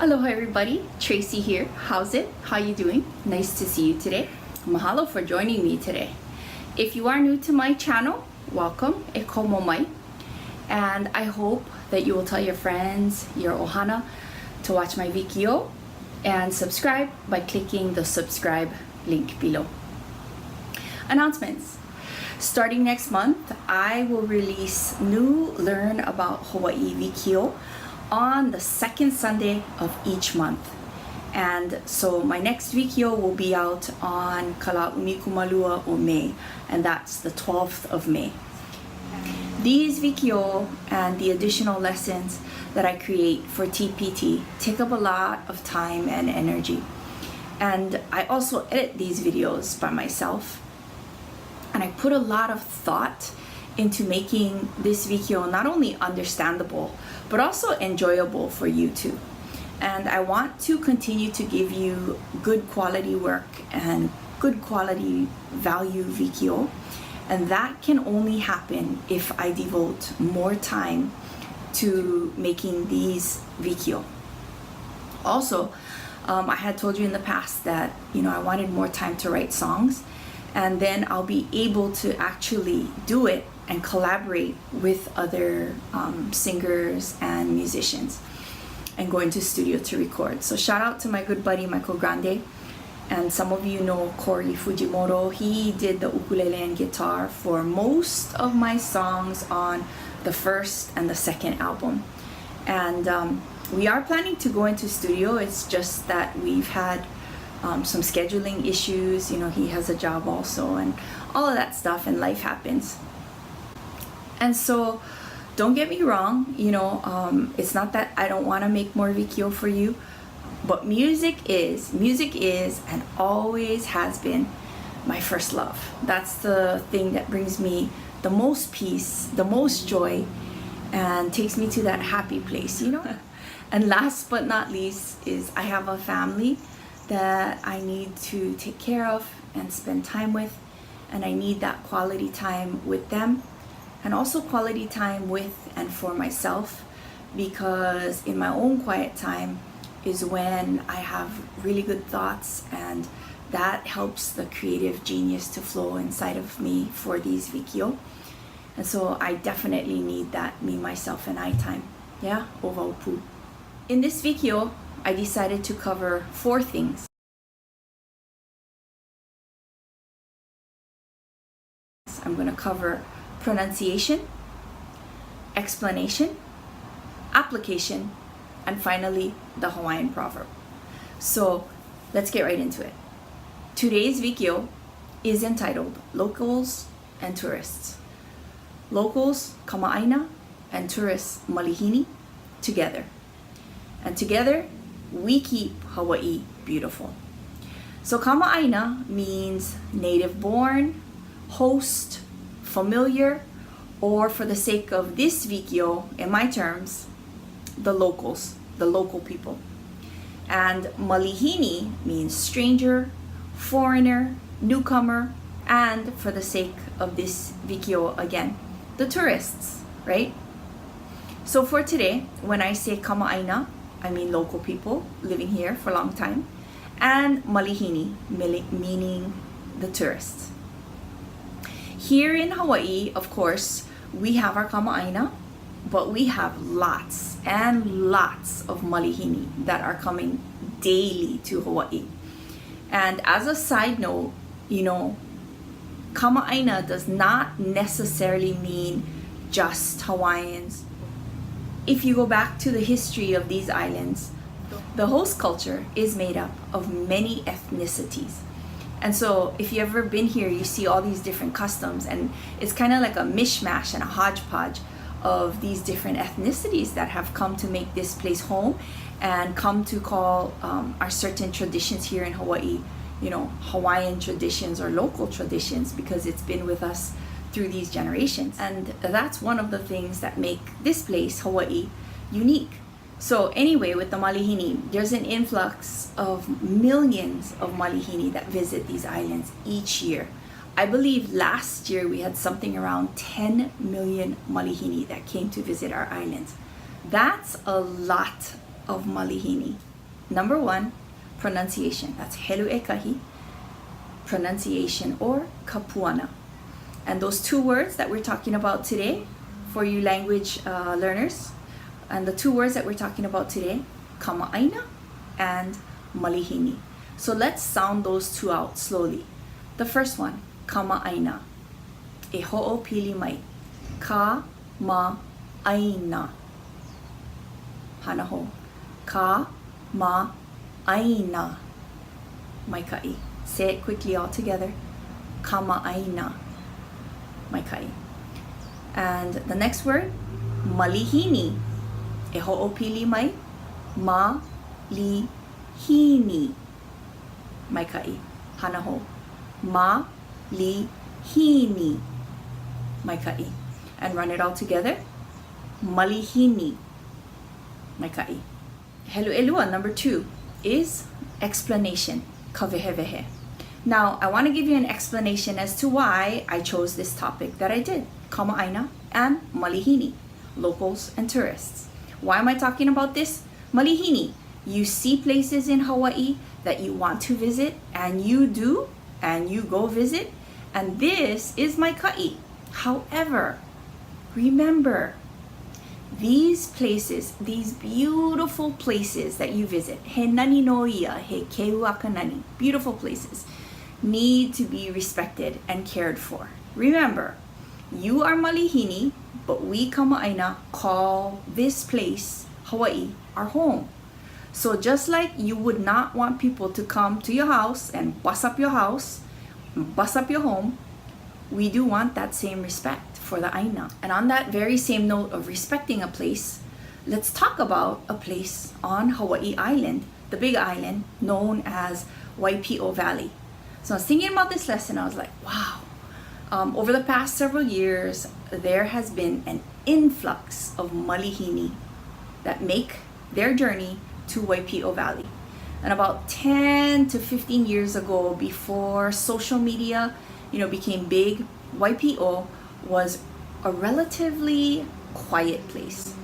Aloha everybody, Tracie here. How's it? How you doing? Nice to see you today. Mahalo for joining me today. If you are new to my channel, welcome, e komo mai. And I hope that you will tell your friends, your ohana, to watch my video and subscribe by clicking the subscribe link below. Announcements. Starting next month, I will release new Learn About Hawaii Vikio on the second Sunday of each month. And so my next Vikio will be out on Kala'umikumalua o May, and that's the 12th of May. These Vikio and the additional lessons that I create for TPT take up a lot of time and energy. And I also edit these videos by myself. And I put a lot of thought into making this Vikio not only understandable, but also enjoyable for you too. And I want to continue to give you good quality work and good quality value Vikio. And that can only happen if I devote more time to making these Vikio. Also, I had told you in the past that, I wanted more time to write songs, and then I'll be able to actually do it and collaborate with other singers and musicians and go into studio to record. So shout out to my good buddy Michael Grande, and some of you know Corey Fujimoto. He did the ukulele and guitar for most of my songs on the first and the second album. And we are planning to go into studio. It's just that we've had some scheduling issues. He has a job also and all of that stuff, and life happens. And so don't get me wrong, it's not that I don't want to make more Vikio for you, but music is and always has been my first love. That's the thing that brings me the most peace, the most joy, and takes me to that happy place, And last but not least is I have a family that I need to take care of and spend time with, and I need that quality time with them, and also quality time with and for myself, because in my own quiet time is when I have really good thoughts, and that helps the creative genius to flow inside of me for these Vikio. And so I definitely need that me, myself, and I time. Yeah, ovaupu. In this Vikio, I decided to cover 4 things. I'm going to cover pronunciation, explanation, application, and finally the Hawaiian proverb. So let's get right into it. Today's Vikio is entitled Locals and Tourists. Locals, kama'aina, and tourists, malihini, together. And together, we keep Hawaii beautiful. So kama'aina means native born, host, familiar, or for the sake of this Vikio, in my terms, the locals, the local people. And malihini means stranger, foreigner, newcomer, and for the sake of this Vikio again, the tourists, right? So for today, when I say kama'aina, I mean local people living here for a long time, and malihini, meaning the tourists. Here in Hawaii, of course, we have our kama'aina, but we have lots and lots of malihini that are coming daily to Hawaii. And as a side note, kama'aina does not necessarily mean just Hawaiians. If you go back to the history of these islands, the host culture is made up of many ethnicities. And so if you've ever been here, you see all these different customs, and it's kind of like a mishmash and a hodgepodge of these different ethnicities that have come to make this place home and come to call our certain traditions here in Hawaii, Hawaiian traditions or local traditions, because it's been with us through these generations. And that's one of the things that make this place, Hawaii, unique. So anyway, with the malihini, there's an influx of millions of malihini that visit these islands each year. I believe last year we had something around 10 million malihini that came to visit our islands. That's a lot of malihini. Number 1, pronunciation. That's helu e kahi, pronunciation, or kapuana. And those 2 words that we're talking about today, for you language learners, and the 2 words that we're talking about today, kama'aina and malihini. So let's sound those 2 out slowly. The first one, kama'aina. E ho'opili mai. Ka-ma-aina. Hanaho. Ka-ma-aina. Maikai. Say it quickly all together. Kama'aina. Maikai. And the next word, malihini. E ho'opili mai. Ma-li-hini. Maikai. Hanaho. Ma-li-hini. Maikai. And run it all together. Malihini. Maikai. Helu elua, number 2, is explanation. Kavehevehe. Now, I want to give you an explanation as to why I chose this topic that I did. Kama'aina and malihini. Locals and tourists. Why am I talking about this? Malihini. You see places in Hawaii that you want to visit, and you do, and you go visit, and this is my ka'i. However, remember, these places, these beautiful places that you visit, he nani no ia, he keu akanani, beautiful places, need to be respected and cared for. Remember, you are malihini, but we kama'aina call this place, Hawaii, our home. So just like you would not want people to come to your house and bust up your house, bust up your home, we do want that same respect for the aina. And on that very same note of respecting a place, let's talk about a place on Hawaii Island, the big island known as Waipio Valley. So I was thinking about this lesson, I was like, wow. Over the past several years, there has been an influx of malihini that make their journey to Waipio Valley. And about 10 to 15 years ago, before social media, became big, Waipio was a relatively quiet place.